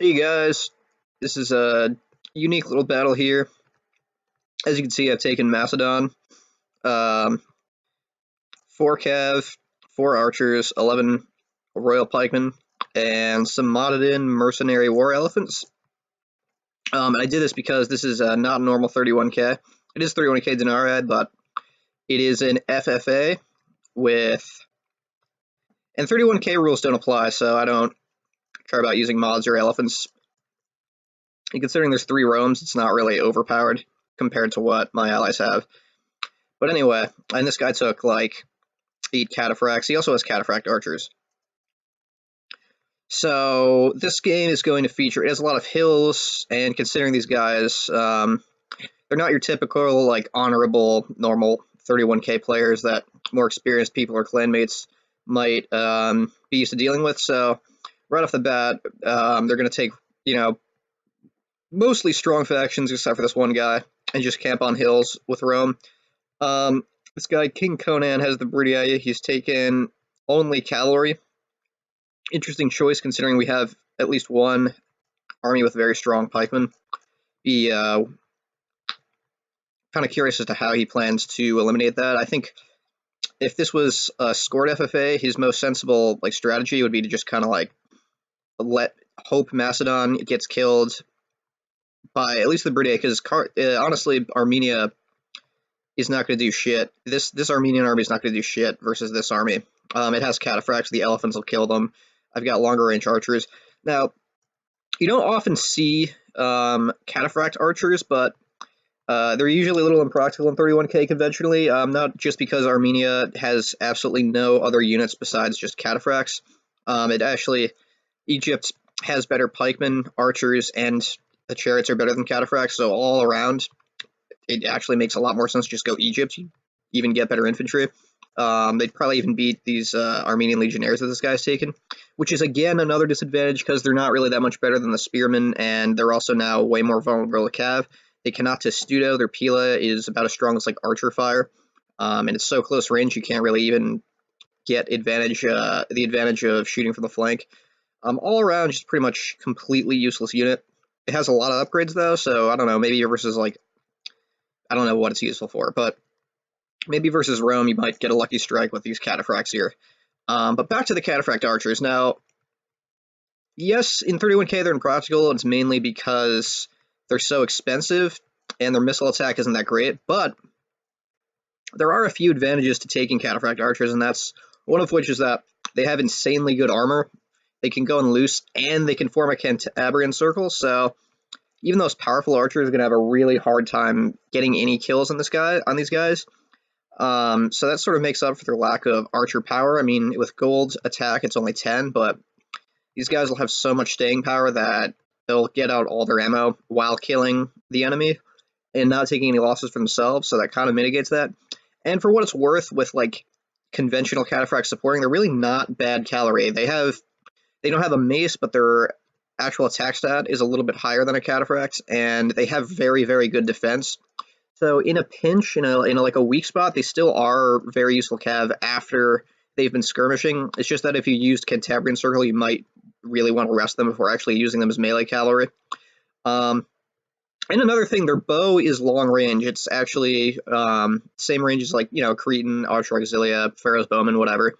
Hey guys, this is a unique little battle here. As you can see, I've taken Macedon, um, 4 Cav, 4 Archers, 11 Royal Pikemen, and some modded in Mercenary War Elephants. And I did this because this is not normal 31k. It is 31k denarii, but it is an FFA with. And 31k rules don't apply, so I don't care about using mods or elephants. And considering there's 3 roams, it's not really overpowered compared to what my allies have. But anyway, and this guy took like 8 cataphracts. He also has cataphract archers. So this game is going to feature, it has a lot of hills, and considering these guys, they're not your typical like honorable, normal 31k players that more experienced people or clanmates might be used to dealing with. So right off the bat, they're going to take, mostly strong factions except for this one guy, and just camp on hills with Rome. This guy, King Conan, has the Bridia. He's taken only cavalry. Interesting choice considering we have at least one army with very strong pikemen. Be kind of curious as to how he plans to eliminate that. I think if this was a scored FFA, his most sensible strategy would be to just kind of hope Macedon gets killed by at least the Bridia, because honestly, Armenia is not going to do shit. This Armenian army is not going to do shit versus this army. It has cataphracts. The elephants will kill them. I've got longer range archers. Now, you don't often see cataphract archers, but they're usually a little impractical in 31k conventionally, not just because Armenia has absolutely no other units besides just cataphracts. Egypt has better pikemen, archers, and the chariots are better than cataphracts, so all around, it actually makes a lot more sense to just go Egypt. You even get better infantry. They'd probably even beat these Armenian legionnaires that this guy's taken, which is again another disadvantage because they're not really that much better than the spearmen, and they're also now way more vulnerable to cav. They cannot testudo. Their pila is about as strong as archer fire, and it's so close range you can't really even get the advantage of shooting from the flank. All around, just pretty much completely useless unit. It has a lot of upgrades though, so I don't know. Maybe versus I don't know what it's useful for, but maybe versus Rome, you might get a lucky strike with these cataphracts here. But back to the cataphract archers. Now, yes, in 31k they're impractical. It's mainly because they're so expensive and their missile attack isn't that great. But there are a few advantages to taking cataphract archers, and that's one of which is that they have insanely good armor. They can go in loose, and they can form a Cantabrian circle. So even those powerful archers are going to have a really hard time getting any kills on these guys. So that sort of makes up for their lack of archer power. I mean, with gold attack, it's only 10, but these guys will have so much staying power that they'll get out all their ammo while killing the enemy and not taking any losses for themselves, so that kind of mitigates that. And for what it's worth, with conventional cataphract supporting, they're really not bad cavalry. They don't have a mace, but their actual attack stat is a little bit higher than a cataphract, and they have very, very good defense. So in a pinch, in a weak spot, they still are very useful cav after they've been skirmishing. It's just that if you used Cantabrian Circle, you might really want to rest them before actually using them as melee cavalry. And another thing, their bow is long range. It's actually same range as Cretan, Archer Auxilia, Pharaoh's Bowman, whatever.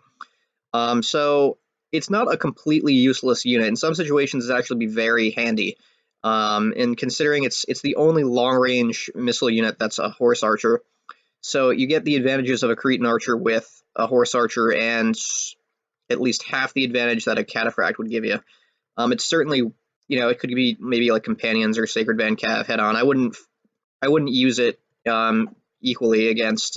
So it's not a completely useless unit. In some situations, it's actually be very handy. And considering it's the only long-range missile unit that's a horse archer, so you get the advantages of a Cretan archer with a horse archer, and at least half the advantage that a cataphract would give you. It's certainly, it could be maybe companions or Sacred Band Cav head on. I wouldn't use it equally against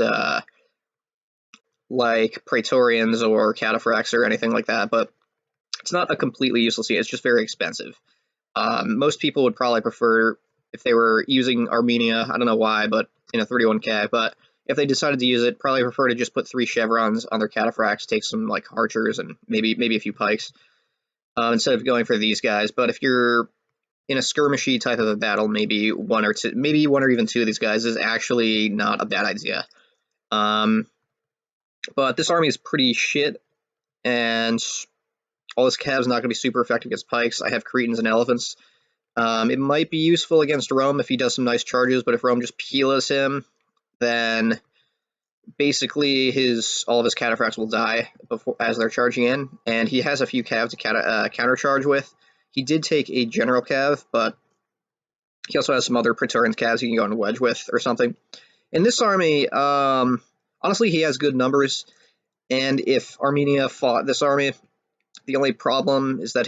Praetorians or cataphracts or anything like that, but it's not a completely useless unit. It's just very expensive. Most people would probably prefer, if they were using Armenia, I don't know why, but 31k, but if they decided to use it, probably prefer to just put 3 chevrons on their cataphracts, take some archers and maybe a few pikes, instead of going for these guys. But if you're in a skirmishy type of a battle, maybe one or even two of these guys is actually not a bad idea. But this army is pretty shit, and All this cav's not going to be super effective against pikes. I have Cretans and elephants. It might be useful against Rome if he does some nice charges, but if Rome just peelas him, then basically all of his cataphracts will die as they're charging in, and he has a few cav to countercharge with. He did take a general cav, but he also has some other Praetorian calves he can go and wedge with or something. In this army, honestly, he has good numbers, and if Armenia fought this army, the only problem is that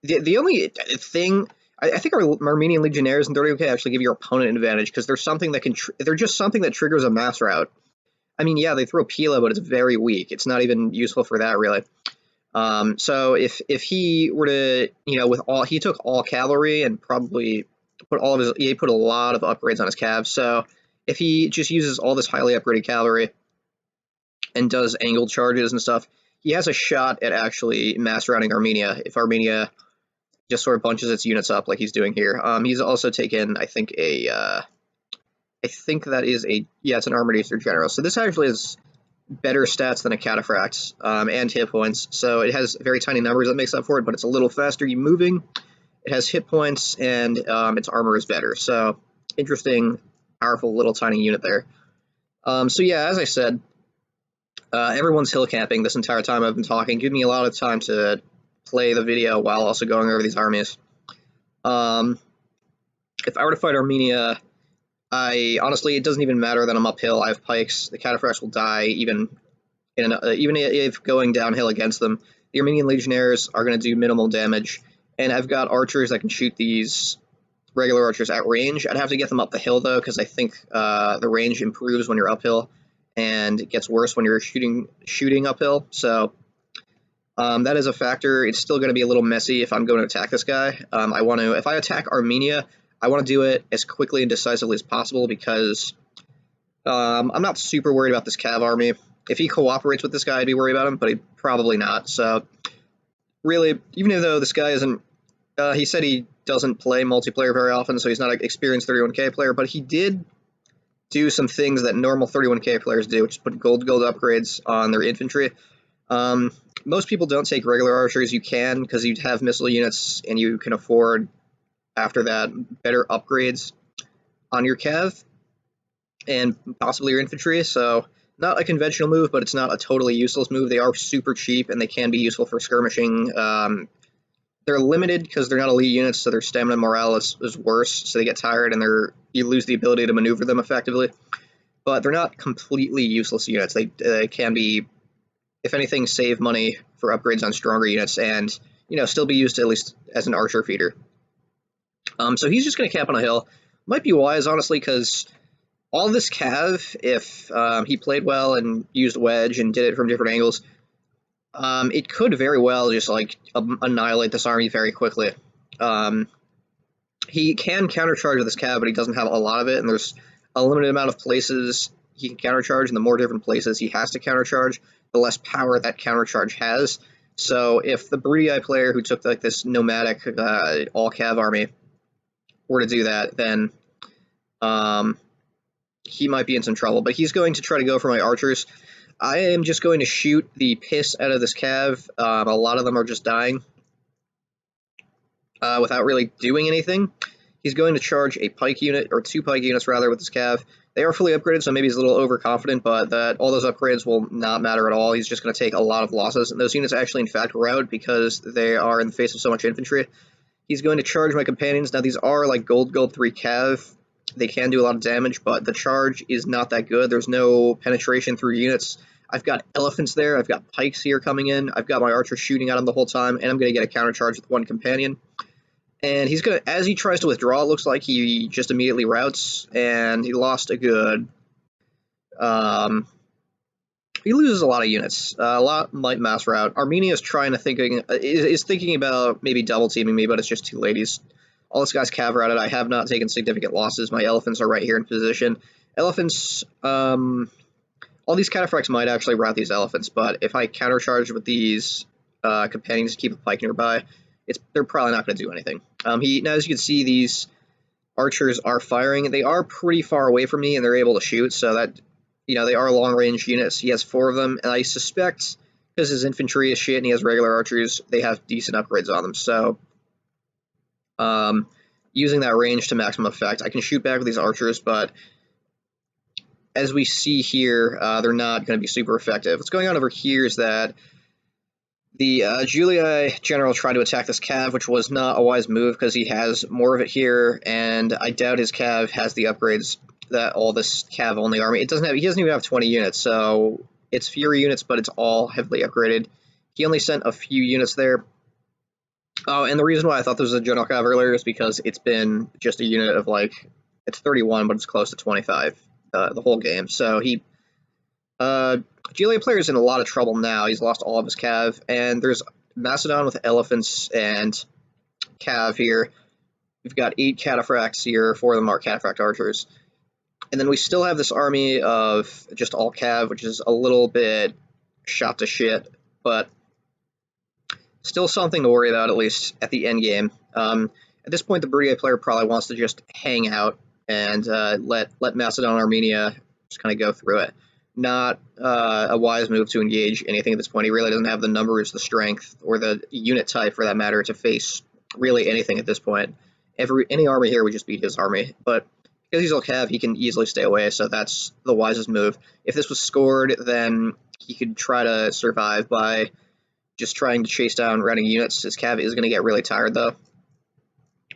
the only thing I think our Armenian legionnaires in 30k actually give your opponent an advantage because they're something that they're just something that triggers a mass route. I mean, yeah, they throw Pila, but it's very weak. It's not even useful for that really. So if he were to, he took all cavalry and probably he put a lot of upgrades on his cav. So if he just uses all this highly upgraded cavalry and does angled charges and stuff, he has a shot at actually mass routing Armenia if Armenia just sort of bunches its units up like he's doing here. He's also taken, I think, it's an armored Eastern general. So this actually is better stats than a cataphract and hit points. So it has very tiny numbers that makes up for it, but it's a little faster moving. It has hit points and its armor is better. So interesting, powerful little tiny unit there. So yeah, as I said, everyone's hill camping this entire time I've been talking. Give me a lot of time to play the video while also going over these armies. If I were to fight Armenia, honestly, it doesn't even matter that I'm uphill. I have pikes. The cataphracts will die even if going downhill against them. The Armenian legionnaires are going to do minimal damage, and I've got archers that can shoot these regular archers at range. I'd have to get them up the hill though, because I think the range improves when you're uphill, and it gets worse when you're shooting uphill. So that is a factor. It's still going to be a little messy if I'm going to attack this guy. If I attack Armenia, I want to do it as quickly and decisively as possible because I'm not super worried about this cav army. If he cooperates with this guy, I'd be worried about him, but probably not. So really, even though this guy isn't, he said he doesn't play multiplayer very often, so he's not an experienced 31k player, but he did do some things that normal 31k players do, which is put gold upgrades on their infantry. Most people don't take regular archers. You can, because you have missile units, and you can afford, after that, better upgrades on your cav and possibly your infantry. So not a conventional move, but it's not a totally useless move. They are super cheap, and they can be useful for skirmishing. They're limited because they're not elite units, so their stamina and morale is worse, so they get tired and you lose the ability to maneuver them effectively. But they're not completely useless units. They can be, if anything, save money for upgrades on stronger units and, still be used at least as an archer feeder. So he's just going to camp on a hill. Might be wise, honestly, because all this cav, if he played well and used wedge and did it from different angles, it could very well just annihilate this army very quickly. He can countercharge with this cav, but he doesn't have a lot of it, and there's a limited amount of places he can countercharge, and the more different places he has to countercharge, the less power that countercharge has. So if the Brudii player who took this nomadic all cav army were to do that, then he might be in some trouble. But he's going to try to go for my archers. I am just going to shoot the piss out of this cav. A lot of them are just dying without really doing anything. He's going to charge a pike unit, or 2 pike units rather, with this cav. They are fully upgraded, so maybe he's a little overconfident, but all those upgrades will not matter at all. He's just going to take a lot of losses, and those units actually, in fact, rout because they are in the face of so much infantry. He's going to charge my companions. Now, these are like gold 3 cav. They can do a lot of damage, but the charge is not that good. There's no penetration through units. I've got elephants there. I've got pikes here coming in. I've got my archer shooting at him the whole time, and I'm going to get a counter charge with 1 companion. And he's going to, as he tries to withdraw, it looks like he just immediately routs, and he lost a good, he loses a lot of units. A lot might mass rout. Armenia is thinking about maybe double teaming me, but it's just too late. All this guy's cav routed. I have not taken significant losses. My elephants are right here in position. Elephants, all these cataphracts might actually rout these elephants, but if I countercharge with these companions to keep a pike nearby, they're probably not going to do anything. Now, as you can see, these archers are firing. They are pretty far away from me, and they're able to shoot, so that, they are long-range units. He has 4 of them, and I suspect, because his infantry is shit and he has regular archers, they have decent upgrades on them. So using that range to maximum effect, I can shoot back with these archers, but as we see here, they're not going to be super effective. What's going on over here is that the Julii general tried to attack this cav, which was not a wise move because he has more of it here, and I doubt his cav has the upgrades that all this cav only army. He doesn't even have 20 units, so it's Fury units, but it's all heavily upgraded. He only sent a few units there. Oh, and the reason why I thought this was a general cav earlier is because it's been just a unit of like, it's 31, but it's close to 25 the whole game. So he GLA player is in a lot of trouble now. He's lost all of his cav, and there's Macedon with elephants and cav here. We've got 8 cataphracts here, 4 of them are cataphract archers. And then we still have this army of just all cav, which is a little bit shot to shit, but still something to worry about, at least at the end game. At this point, the Brutier player probably wants to just hang out and let Macedon and Armenia just kind of go through it. Not a wise move to engage anything at this point. He really doesn't have the numbers, the strength, or the unit type, for that matter, to face really anything at this point. Any army here would just beat his army, but because he's all cav, he can easily stay away, so that's the wisest move. If this was scored, then he could try to survive by just trying to chase down running units. His cav is going to get really tired, though,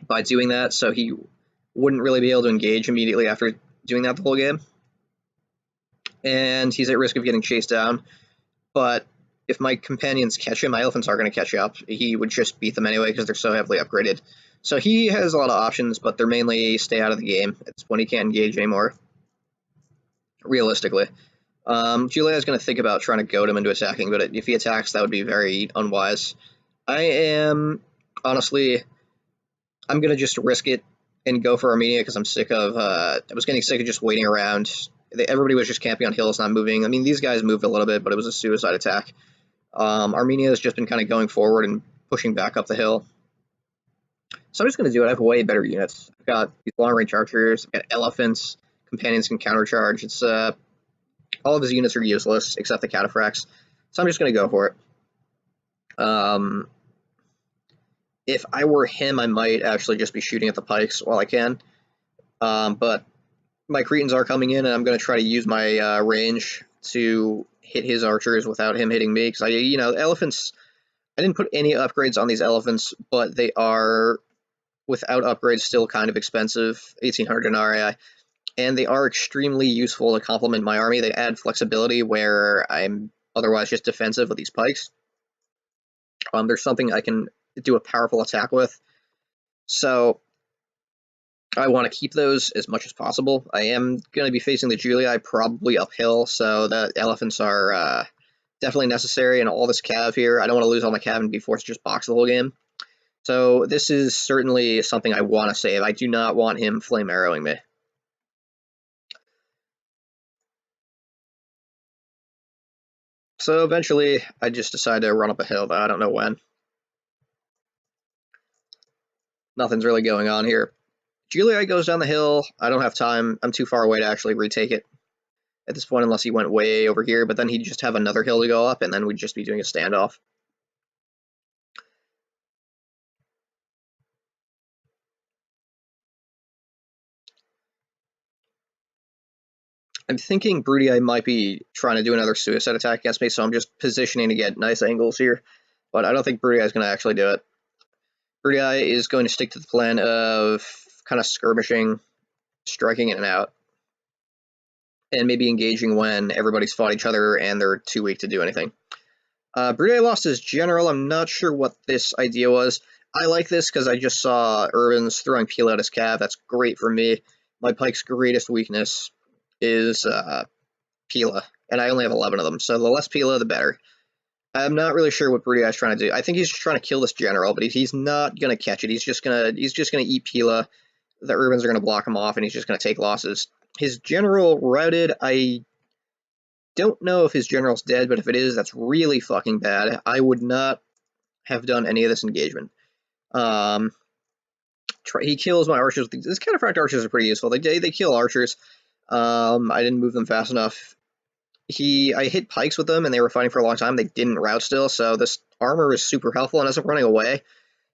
by doing that, so he wouldn't really be able to engage immediately after doing that the whole game. And he's at risk of getting chased down, but if my companions catch him, my elephants are going to catch up. He would just beat them anyway because they're so heavily upgraded. So he has a lot of options, but they're mainly stay out of the game. It's when he can't engage anymore, realistically. Julia is going to think about trying to goad him into attacking, but if he attacks, that would be very unwise. I am, honestly, I'm going to just risk it and go for Armenia because I'm sick of, I was getting sick of just waiting around. Everybody was just camping on hills, not moving. I mean, these guys moved a little bit, but it was a suicide attack. Armenia has just been kind of going forward and pushing back up the hill. So I'm just going to do it. I have way better units. I've got these long-range archers, I've got elephants, companions can countercharge. It's all of his units are useless except the cataphracts. So I'm just going to go for it. If I were him, I might actually just be shooting at the pikes while I can. But my Cretans are coming in, and I'm going to try to use my range to hit his archers without him hitting me. Because elephants, I didn't put any upgrades on these elephants, but they are, without upgrades, still kind of expensive, 1,800 denarii. And they are extremely useful to complement my army. They add flexibility where I'm otherwise just defensive with these pikes. There's something I can do a powerful attack with. So I want to keep those as much as possible. I am going to be facing the Julii probably uphill, so the elephants are definitely necessary, and all this cav here. I don't want to lose all my cav and be forced to just box the whole game. So this is certainly something I want to save. I do not want him flame arrowing me. So eventually, I just decide to run up a hill, but I don't know when. Nothing's really going on here. Julii goes down the hill. I don't have time. I'm too far away to actually retake it at this point, unless he went way over here, but then he'd just have another hill to go up, and then we'd just be doing a standoff. I'm thinking Brutier might be trying to do another suicide attack against me, so I'm just positioning to get nice angles here, but I don't think Brutier is going to actually do it. Brutier is going to stick to the plan of kind of skirmishing, striking in and out, and maybe engaging when everybody's fought each other and they're too weak to do anything. Brutier lost his general. I'm not sure what this idea was. I like this because I just saw Urbans throwing Pila at his cav. That's great for me. My pike's greatest weakness is Pila, and I only have 11 of them, so the less Pila, the better. I'm not really sure what Brutier is trying to do. I think he's just trying to kill this general, but he's not going to catch it. He's just gonna eat Pila. The Urbans are going to block him off, and he's just going to take losses. His general routed. I don't know if his general's dead, but if it is, that's really fucking bad. I would not have done any of this engagement. He kills my archers. These cataphract archers are pretty useful. They kill archers. I didn't move them fast enough. I hit pikes with them, and they were fighting for a long time. They didn't rout still, so this armor is super helpful, and as I'm running away,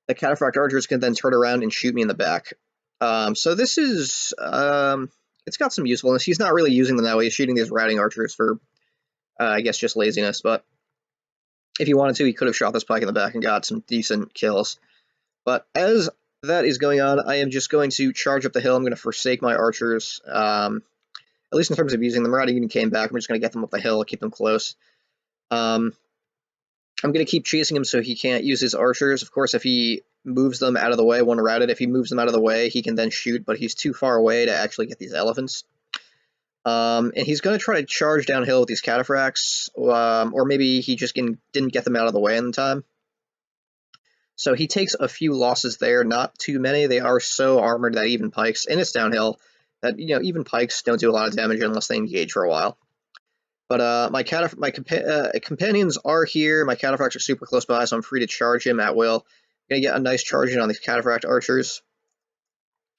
the Cataphract Archers can then turn around and shoot me in the back. So this is, it's got some usefulness. He's not really using them that way. He's shooting these routing archers for, I guess, just laziness, but if he wanted to, he could have shot this pike in the back and got some decent kills. But as that is going on, I am just going to charge up the hill. I'm going to forsake my archers, at least in terms of using them. Routing even came back. I'm just going to get them up the hill, keep them close. I'm going to keep chasing him so he can't use his archers. Of course, if he moves them out of the way, one routed, if he moves them out of the way, he can then shoot, but he's too far away to actually get these elephants. And he's going to try to charge downhill with these cataphracts, or maybe he just didn't get them out of the way in time. So he takes a few losses there, not too many. They are so armored that even pikes, and it's downhill, that even pikes don't do a lot of damage unless they engage for a while. But my companions are here. My cataphracts are super close by, so I'm free to charge him at will. I'm gonna get a nice charge in on these cataphract archers.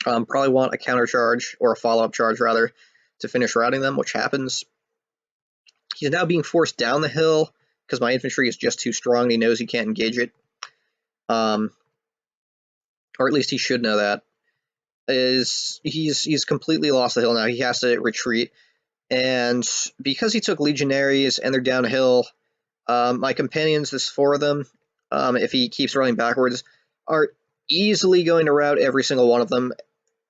Probably want a counter charge, or a follow-up charge rather, to finish routing them, which happens. He's now being forced down the hill because my infantry is just too strong. And he knows he can't engage it, or at least he should know that. He's completely lost the hill now. He has to retreat. And because he took legionaries and they're downhill, my companions, there's 4 of them, if he keeps running backwards, are easily going to rout every single one of them.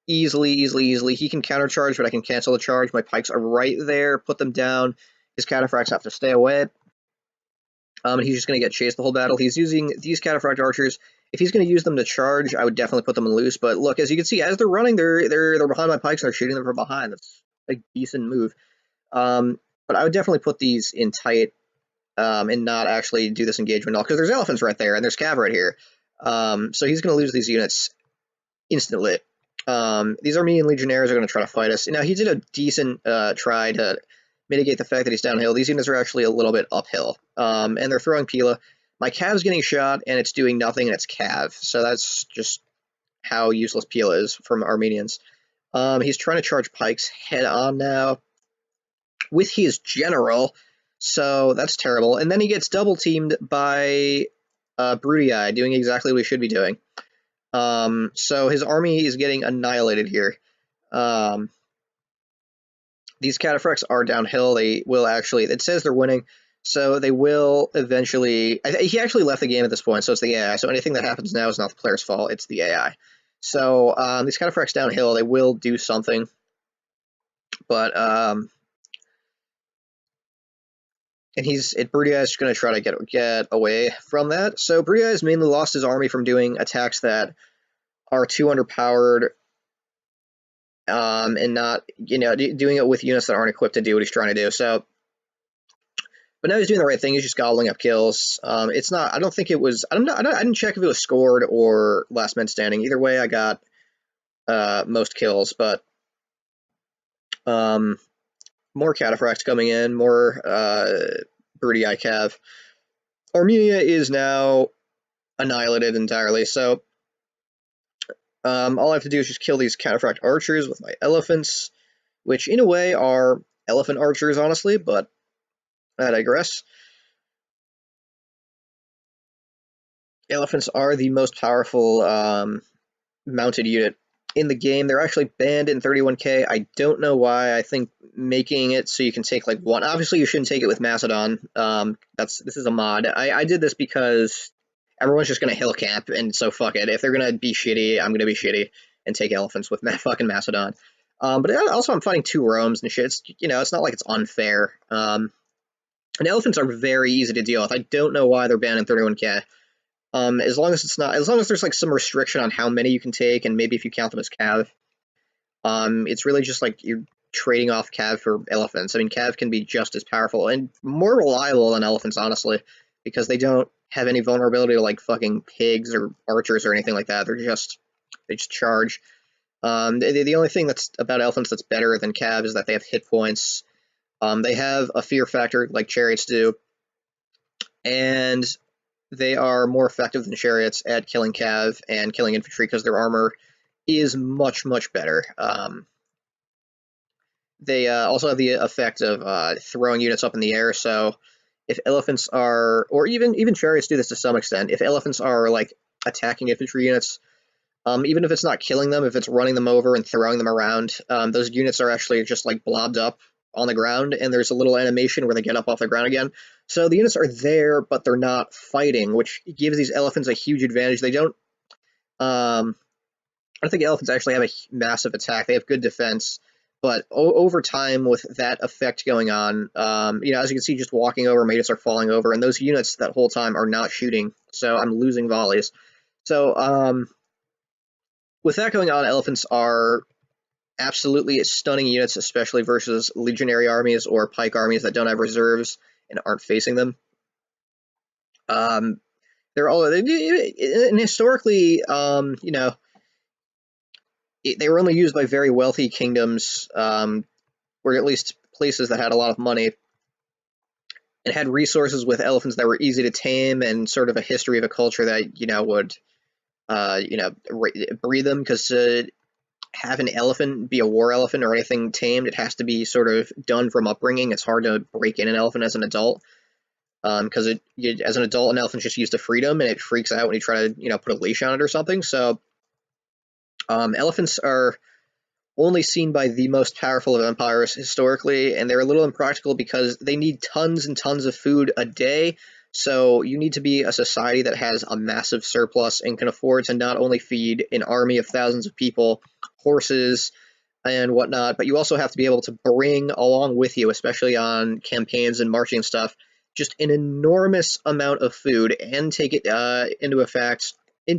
Easily. He can countercharge, but I can cancel the charge. My pikes are right there, put them down. His cataphracts have to stay away. And he's just going to get chased the whole battle. He's using these cataphract archers. If he's going to use them to charge, I would definitely put them in loose. But look, as you can see, as they're running, they're behind my pikes and they're shooting them from behind. That's a decent move. But I would definitely put these in tight, and not actually do this engagement at all, because there's elephants right there and there's cav right here. So he's going to lose these units instantly. These Armenian legionnaires are going to try to fight us. Now, he did a decent try to mitigate the fact that he's downhill. These units are actually a little bit uphill, and they're throwing Pila. My cav's getting shot, and it's doing nothing, and it's cav. So that's just how useless Pila is from Armenians. He's trying to charge pikes head on now with his general, so that's terrible. And then he gets double teamed by Brutii, doing exactly what he should be doing. So his army is getting annihilated here. These cataphracts are downhill. They will actually, it says they're winning, so they will eventually, he actually left the game at this point, so it's the AI. So anything that happens now is not the player's fault, it's the AI. So these cataphracts downhill, they will do something, but and Brutii is going to try to get away from that. So Brutii has mainly lost his army from doing attacks that are too underpowered, and not, doing it with units that aren't equipped to do what he's trying to do. So, but now he's doing the right thing. He's just gobbling up kills. It's not. I don't think it was. I didn't check if it was scored or last man standing. Either way, I got most kills. But more cataphracts coming in. More Brutii cav. Armenia is now annihilated entirely. So all I have to do is just kill these cataphract archers with my elephants, which in a way are elephant archers, honestly, but I digress. Elephants are the most powerful mounted unit in the game. They're actually banned in 31k. I don't know why. I think making it so you can take like one. Obviously, you shouldn't take it with Macedon. This is a mod. I did this because everyone's just gonna hill camp, and so fuck it. If they're gonna be shitty, I'm gonna be shitty and take elephants with fucking Macedon. But also I'm fighting 2 Romes and shit. It's not like it's unfair. And elephants are very easy to deal with. I don't know why they're banned in 31k. As long as there's like some restriction on how many you can take, and maybe if you count them as cav, it's really just like you're trading off cav for elephants. I mean, cav can be just as powerful and more reliable than elephants, honestly, because they don't have any vulnerability to like fucking pigs or archers or anything like that. They just charge. The only thing that's about elephants that's better than cav is that they have hit points. They have a fear factor like chariots do, and they are more effective than chariots at killing cav and killing infantry because their armor is much, much better. They also have the effect of throwing units up in the air. So if elephants are, or even chariots do this to some extent, if elephants are like attacking infantry units, even if it's not killing them, if it's running them over and throwing them around, those units are actually just like blobbed up on the ground, and there's a little animation where they get up off the ground again. So the units are there, but they're not fighting, which gives these elephants a huge advantage. They don't. I don't think elephants actually have a massive attack. They have good defense, but over time, with that effect going on, as you can see, just walking over, my units are falling over, and those units that whole time are not shooting, so I'm losing volleys. So with that going on, elephants are absolutely stunning units, especially versus legionary armies or pike armies that don't have reserves and aren't facing them. They're all, and historically, they were only used by very wealthy kingdoms, or at least places that had a lot of money and had resources with elephants that were easy to tame, and sort of a history of a culture that would breed them, because to have an elephant be a war elephant or anything tamed, it has to be sort of done from upbringing. It's hard to break in an elephant as an adult, because as an adult, an elephant's just used to freedom, and it freaks out when you try to put a leash on it or something. So elephants are only seen by the most powerful of empires historically, and they're a little impractical because they need tons and tons of food a day. So you need to be a society that has a massive surplus and can afford to not only feed an army of thousands of people, horses, and whatnot, but you also have to be able to bring along with you, especially on campaigns and marching and stuff, just an enormous amount of food, and take it into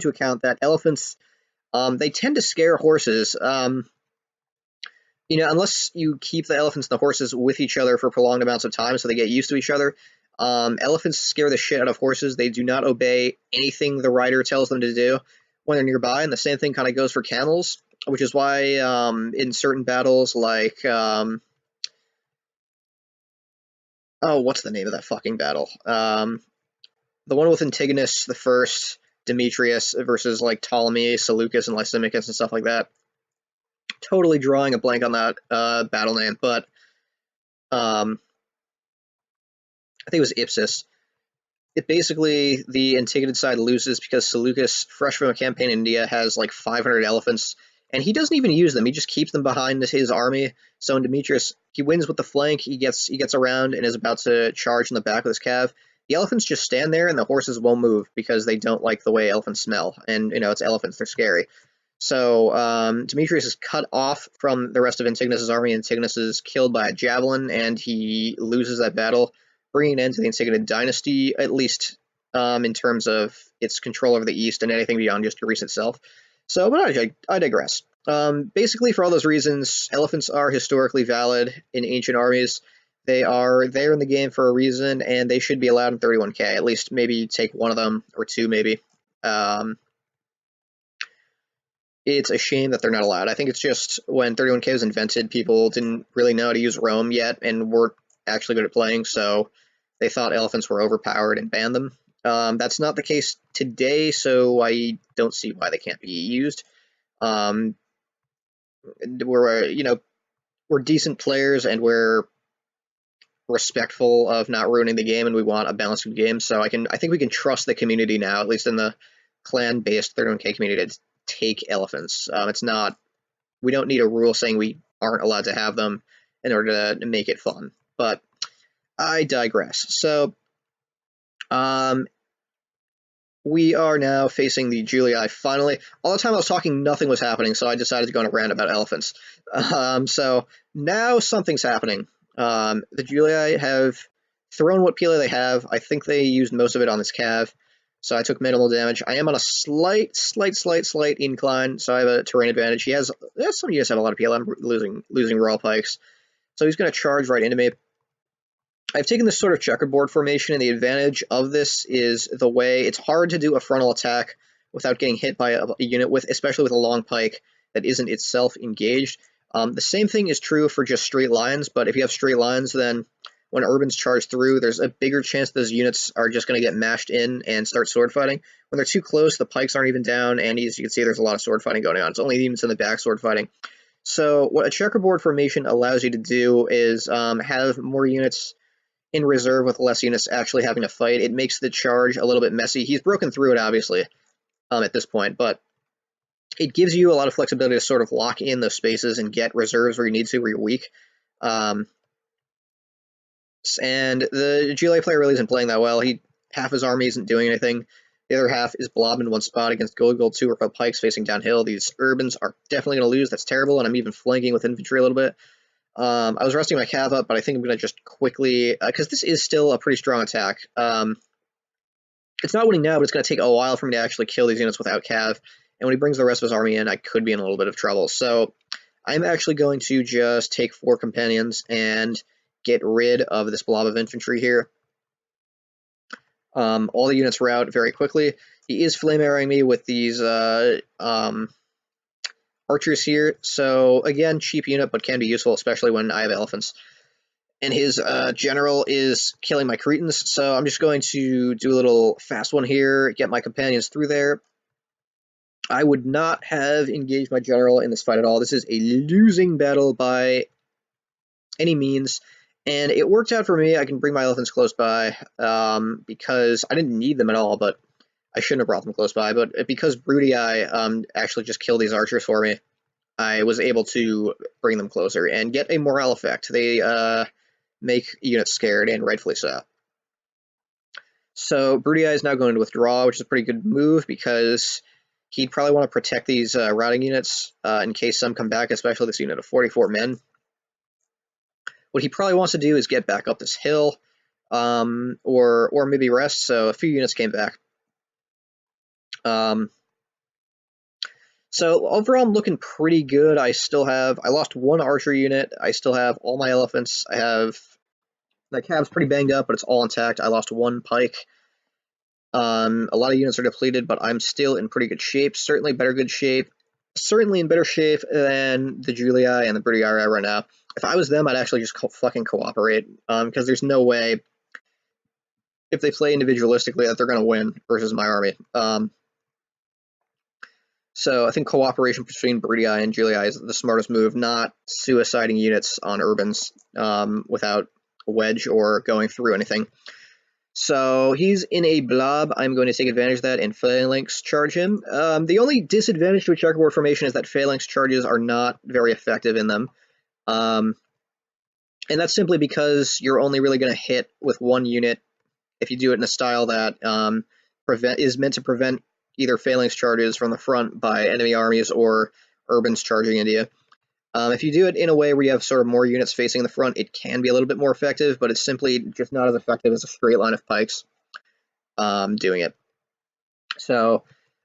account that elephants, they tend to scare horses. Unless you keep the elephants and the horses with each other for prolonged amounts of time so they get used to each other, elephants scare the shit out of horses. They do not obey anything the rider tells them to do when they're nearby, and the same thing kind of goes for camels, which is why in certain battles like, what's the name of that fucking battle? The one with Antigonus the First, Demetrius versus like Ptolemy, Seleucus, and Lysimachus and stuff like that. Totally drawing a blank on that battle name, but I think it was Ipsus. It basically, the Antigonid side loses because Seleucus, fresh from a campaign in India, has like 500 elephants, and he doesn't even use them. He just keeps them behind his army. So in Demetrius, he wins with the flank. He gets around and is about to charge in the back with his cav. The elephants just stand there, and the horses won't move because they don't like the way elephants smell. And it's elephants; they're scary. So Demetrius is cut off from the rest of Antigonus's army. Antigonus is killed by a javelin, and he loses that battle, bringing an end to the Antigonid dynasty, at least in terms of its control over the East and anything beyond just Greece itself. So, but I digress. Basically, for all those reasons, elephants are historically valid in ancient armies. They are there in the game for a reason, and they should be allowed in 31k. At least maybe take one of them, or two maybe. It's a shame that they're not allowed. I think it's just when 31k was invented, people didn't really know how to use Rome yet and weren't actually good at playing, so they thought elephants were overpowered and banned them. That's not the case today, so I don't see why they can't be used. We're decent players, and we're respectful of not ruining the game, and we want a balanced game. So I think we can trust the community now, at least in the clan-based 31k community, to take elephants. We don't need a rule saying we aren't allowed to have them in order to make it fun. But I digress. So we are now facing the Julii finally. All the time I was talking, nothing was happening, so I decided to go on a rant about elephants. So now something's happening. The Julii have thrown what PLA they have. I think they used most of it on this cav, so I took minimal damage. I am on a slight incline, so I have a terrain advantage. Some units have a lot of PLA. I'm losing Royal Pikes, so he's going to charge right into me. I've taken this sort of checkerboard formation, and the advantage of this is the way it's hard to do a frontal attack without getting hit by a unit, especially with a long pike that isn't itself engaged. The same thing is true for just straight lines, but if you have straight lines, then when urbans charge through, there's a bigger chance those units are just going to get mashed in and start sword fighting. When they're too close, the pikes aren't even down, and as you can see, there's a lot of sword fighting going on. It's only the units in the back sword fighting. So what a checkerboard formation allows you to do is have more units in reserve with less units actually having to fight. It makes the charge a little bit messy. He's broken through it, obviously, at this point, but it gives you a lot of flexibility to sort of lock in those spaces and get reserves where you need to, where you're weak. And the GLA player really isn't playing that well. Half his army isn't doing anything. The other half is blobbed in one spot against Gold 2 or pikes facing downhill. These urbans are definitely going to lose. That's terrible, and I'm even flanking with infantry a little bit. I was resting my cav up, but I think I'm going to just quickly, because this is still a pretty strong attack. It's not winning now, but it's going to take a while for me to actually kill these units without cav. And when he brings the rest of his army in, I could be in a little bit of trouble. So I'm actually going to just take 4 companions and get rid of this blob of infantry here. All the units were out very quickly. He is flame arrowing me with these archers here. So again, cheap unit, but can be useful, especially when I have elephants. And his general is killing my Cretans. So I'm just going to do a little fast one here, get my companions through there. I would not have engaged my general in this fight at all. This is a losing battle by any means. And it worked out for me. I can bring my elephants close by because I didn't need them at all, but I shouldn't have brought them close by. But because Broody actually just killed these archers for me, I was able to bring them closer and get a morale effect. They make units scared, and rightfully so. So Broody is now going to withdraw, which is a pretty good move because he'd probably want to protect these routing units in case some come back, especially this unit of 44 men. What he probably wants to do is get back up this hill, or maybe rest. So a few units came back. So overall, I'm looking pretty good. I lost 1 archer unit. I still have all my elephants. I have the cab's pretty banged up, but it's all intact. I lost 1 pike. A lot of units are depleted, but I'm still in pretty good shape. Certainly in better shape than the Julii and the Broody right now. If I was them, I'd actually just fucking cooperate, because there's no way, if they play individualistically, that they're going to win versus my army. So I think cooperation between Broody and Julii is the smartest move, not suiciding units on urbans without a wedge or going through anything. So he's in a blob. I'm going to take advantage of that and phalanx charge him. The only disadvantage to a checkerboard formation is that phalanx charges are not very effective in them. And that's simply because you're only really going to hit with 1 unit if you do it in a style that is meant to prevent either phalanx charges from the front by enemy armies or urbans charging into you. If you do it in a way where you have sort of more units facing the front, it can be a little bit more effective, but it's simply just not as effective as a straight line of pikes doing it. So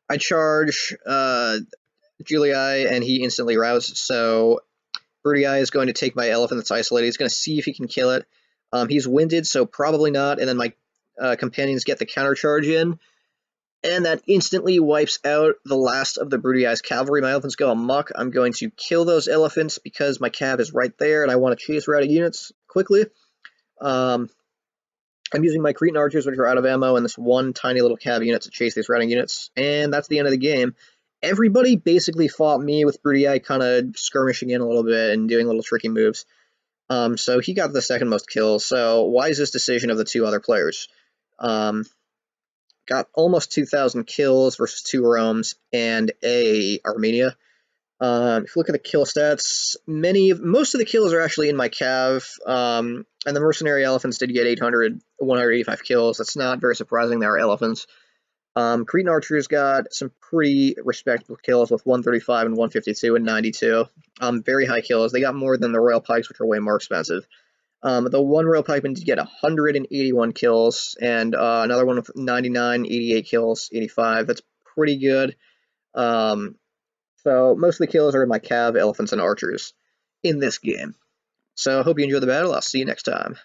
I charge Julii, and he instantly routs. So Broody is going to take my elephant that's isolated. He's going to see if he can kill it. He's winded, so probably not. And then my companions get the counter charge in, and that instantly wipes out the last of the Broody cavalry. My elephants go amok. I'm going to kill those elephants because my cav is right there, and I want to chase routing units quickly. I'm using my Cretan archers, which are out of ammo, and this 1 tiny little cav unit to chase these routing units, and that's the end of the game. Everybody basically fought me with Broody kind of skirmishing in a little bit and doing little tricky moves. So he got the second most kills. So wisest decision of the 2 other players. Got almost 2,000 kills versus 2 Romes and a Armenia. If you look at the kill stats, most of the kills are actually in my cav, and the mercenary elephants did get 185 kills. That's not very surprising. They are elephants. Cretan archers got some pretty respectable kills with 135 and 152 and 92. Very high kills. They got more than the royal pikes, which are way more expensive. The 1 royal pikeman did get 181 kills, and another one with 99, 88 kills, 85. That's pretty good. So most of the kills are in my cav, elephants, and archers in this game. So I hope you enjoyed the battle. I'll see you next time.